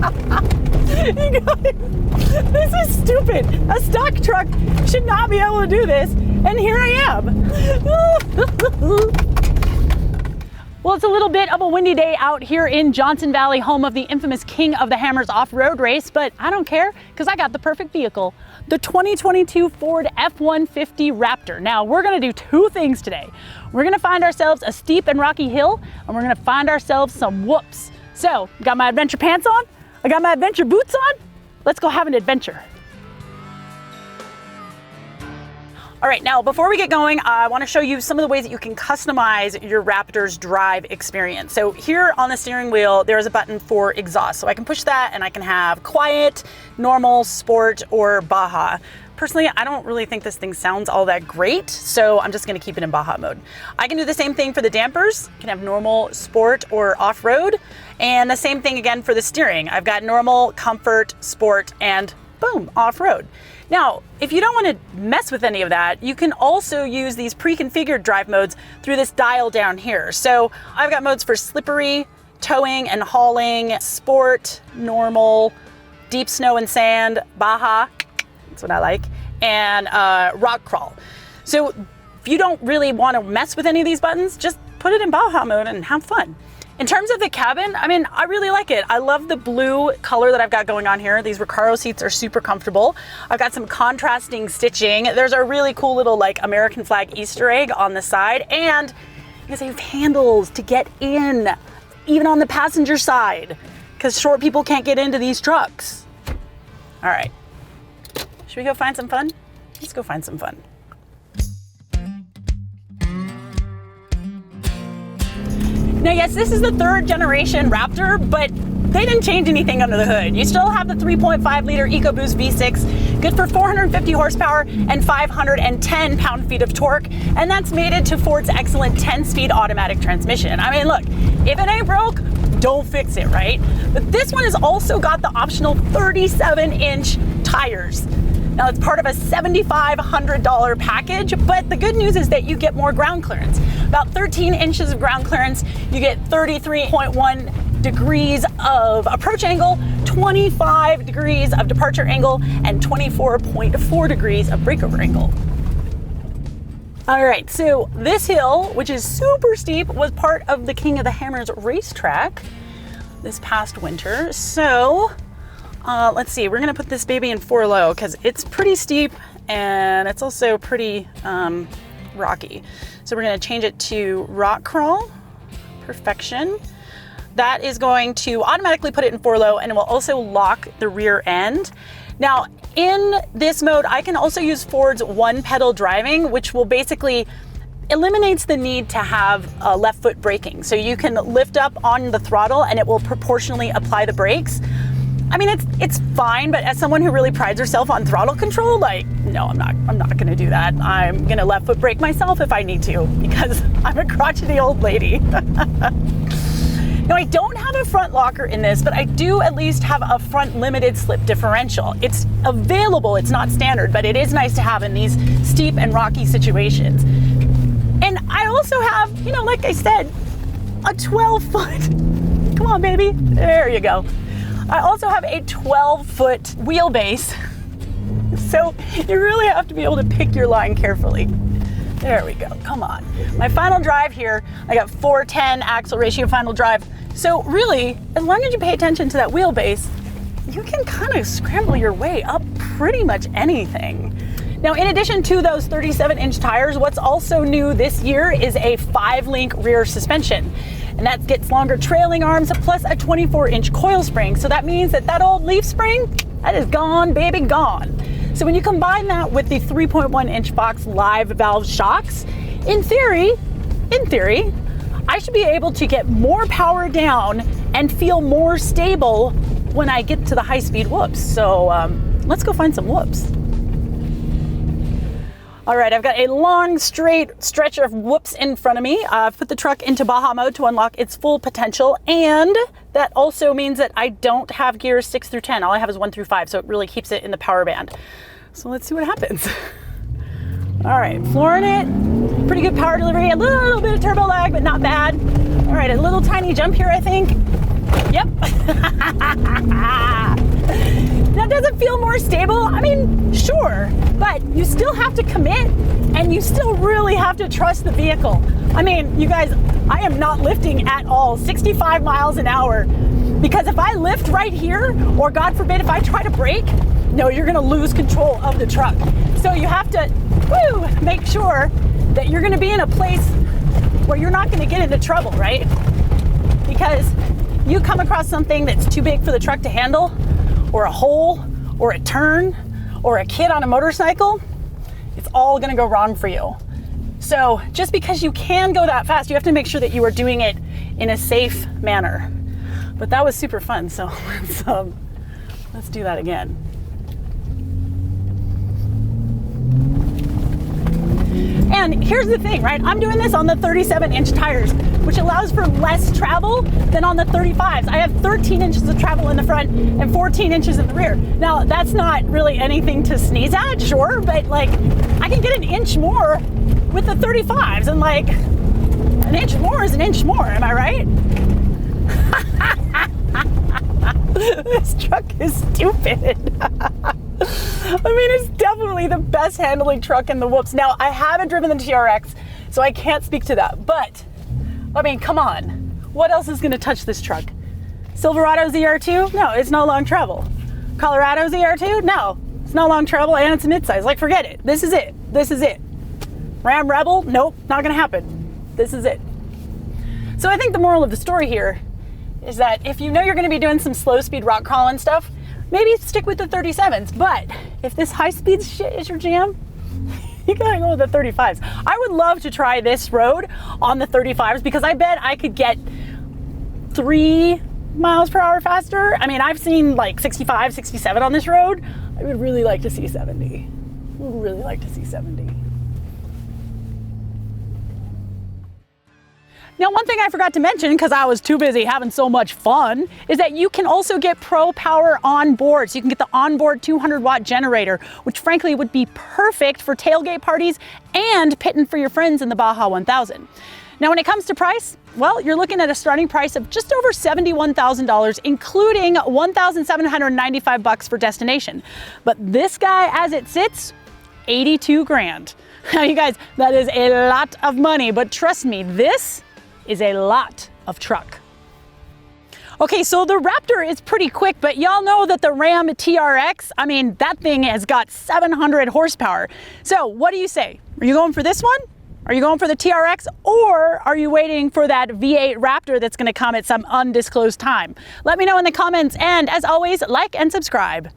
You guys, this is stupid. A stock truck should not be able to do this, and here I am. Well, it's a little bit of a windy day out here in Johnson Valley, home of the infamous King of the Hammers off-road race, but I don't care because I got the perfect vehicle, the 2022 Ford F-150 Raptor. Now, we're gonna do two things today. We're gonna find ourselves a steep and rocky hill, and we're gonna find ourselves some whoops. So, got my adventure pants on, I got my adventure boots on, let's go have an adventure. All right, now before we get going, I want to show you some of the ways that you can customize your Raptor's drive experience. So here on the steering wheel, there is a button for exhaust. So I can push that and I can have quiet, normal, sport, or Baja. Personally, I don't really think this thing sounds all that great, so I'm just gonna keep it in Baja mode. I can do the same thing for the dampers. You can have normal, sport, or off-road. And the same thing again for the steering. I've got normal, comfort, sport, and boom, off-road. Now, if you don't want to mess with any of that, you can also use these pre-configured drive modes through this dial down here. So I've got modes for slippery, towing and hauling, sport, normal, deep snow and sand, Baja, that's what I like, and rock crawl. So if you don't really want to mess with any of these buttons, just put it in Baja mode and have fun. In terms of the cabin, I mean, I really like it. I love the blue color that I've got going on here. These Recaro seats are super comfortable. I've got some contrasting stitching. There's a really cool little like American flag Easter egg on the side. And you guys have handles to get in, even on the passenger side, because short people can't get into these trucks. All right, should we go find some fun? Let's go find some fun. Now, yes, this is the third generation Raptor, but they didn't change anything under the hood. You still have the 3.5 liter EcoBoost V6, good for 450 horsepower and 510 pound-feet of torque, and that's mated to Ford's excellent 10-speed automatic transmission. I mean, look, if it ain't broke, don't fix it, right? But this one has also got the optional 37-inch tires. Now, it's part of a $7,500 package, but the good news is that you get more ground clearance. About 13 inches of ground clearance, you get 33.1 degrees of approach angle, 25 degrees of departure angle, and 24.4 degrees of breakover angle. All right, so this hill, which is super steep, was part of the King of the Hammers racetrack this past winter. So let's see, we're gonna put this baby in 4 low because it's pretty steep and it's also pretty rocky. So we're gonna change it to rock crawl, perfection. That is going to automatically put it in 4 low, and it will also lock the rear end. Now, in this mode, I can also use Ford's one pedal driving, which will basically eliminates the need to have left foot braking. So you can lift up on the throttle and it will proportionally apply the brakes. I mean, it's fine, but as someone who really prides herself on throttle control, like, no, I'm not gonna do that. I'm gonna left foot brake myself if I need to, because I'm a crotchety old lady. Now, I don't have a front locker in this, but I do at least have a front limited slip differential. It's available, it's not standard, but it is nice to have in these steep and rocky situations. And I also have, you know, like I said, a 12-foot, come on, baby, there you go. I also have a 12-foot wheelbase, so you really have to be able to pick your line carefully. There we go, come on. My final drive here, I got 4:10 axle ratio final drive. So really, as long as you pay attention to that wheelbase, you can kind of scramble your way up pretty much anything. Now, in addition to those 37-inch tires, what's also new this year is a 5-link rear suspension. And that gets longer trailing arms plus a 24-inch coil spring. So that means that old leaf spring, that is gone, baby, gone. So when you combine that with the 3.1-inch Fox live valve shocks, in theory, I should be able to get more power down and feel more stable when I get to the high-speed whoops. So let's go find some whoops. All right, I've got a long, straight stretch of whoops in front of me. I've put the truck into Baja mode to unlock its full potential, and that also means that I don't have gears 6 through 10. All I have is 1 through 5, so it really keeps it in the power band. So let's see what happens. All right, flooring it. Pretty good power delivery, a little bit of turbo lag, but not bad. All right, a little tiny jump here, I think. Yep. Now, does it feel more stable? I mean, sure, but you still have to commit and you still really have to trust the vehicle. I mean, you guys, I am not lifting at all, 65 miles an hour, because if I lift right here, or God forbid, if I try to brake, no, you're gonna lose control of the truck. So you have to make sure that you're gonna be in a place where you're not gonna get into trouble, right? Because you come across something that's too big for the truck to handle, or a hole, or a turn, or a kid on a motorcycle, it's all gonna go wrong for you. So just because you can go that fast, you have to make sure that you are doing it in a safe manner. But that was super fun, so let's do that again. And here's the thing, right? I'm doing this on the 37-inch tires, which allows for less travel than on the 35s. I have 13 inches of travel in the front and 14 inches in the rear. Now, that's not really anything to sneeze at, sure, but like, I can get an inch more with the 35s, and like, an inch more is an inch more, am I right? This truck is stupid. I mean, it's definitely the best handling truck in the whoops. Now, I haven't driven the TRX, so I can't speak to that, but I mean, come on. What else is gonna touch this truck? Silverado ZR2? No, it's no long travel. Colorado ZR2? No, it's no long travel, and it's midsize. Like, forget it. This is it. This is it. Ram Rebel? Nope, not gonna happen. This is it. So I think the moral of the story here is that if you know you're gonna be doing some slow speed rock crawling stuff, maybe stick with the 37s, but if this high speed shit is your jam, you gotta go with the 35s. I would love to try this road on the 35s because I bet I could get 3 miles per hour faster. I mean, I've seen like 65, 67 on this road. I would really like to see 70. I would really like to see 70. Now, one thing I forgot to mention, because I was too busy having so much fun, is that you can also get Pro Power on board. So you can get the onboard 200-watt generator, which frankly would be perfect for tailgate parties and pitting for your friends in the Baja 1000. Now, when it comes to price, well, you're looking at a starting price of just over $71,000, including $1,795 for destination. But this guy, as it sits, 82 grand. Now, you guys, that is a lot of money, but trust me, this is a lot of truck. Okay, so the Raptor is pretty quick, but y'all know that the Ram TRX, I mean, that thing has got 700 horsepower. So what do you say? Are you going for this one? Are you going for the TRX, or are you waiting for that V8 Raptor that's gonna come at some undisclosed time? Let me know in the comments, and as always, like and subscribe.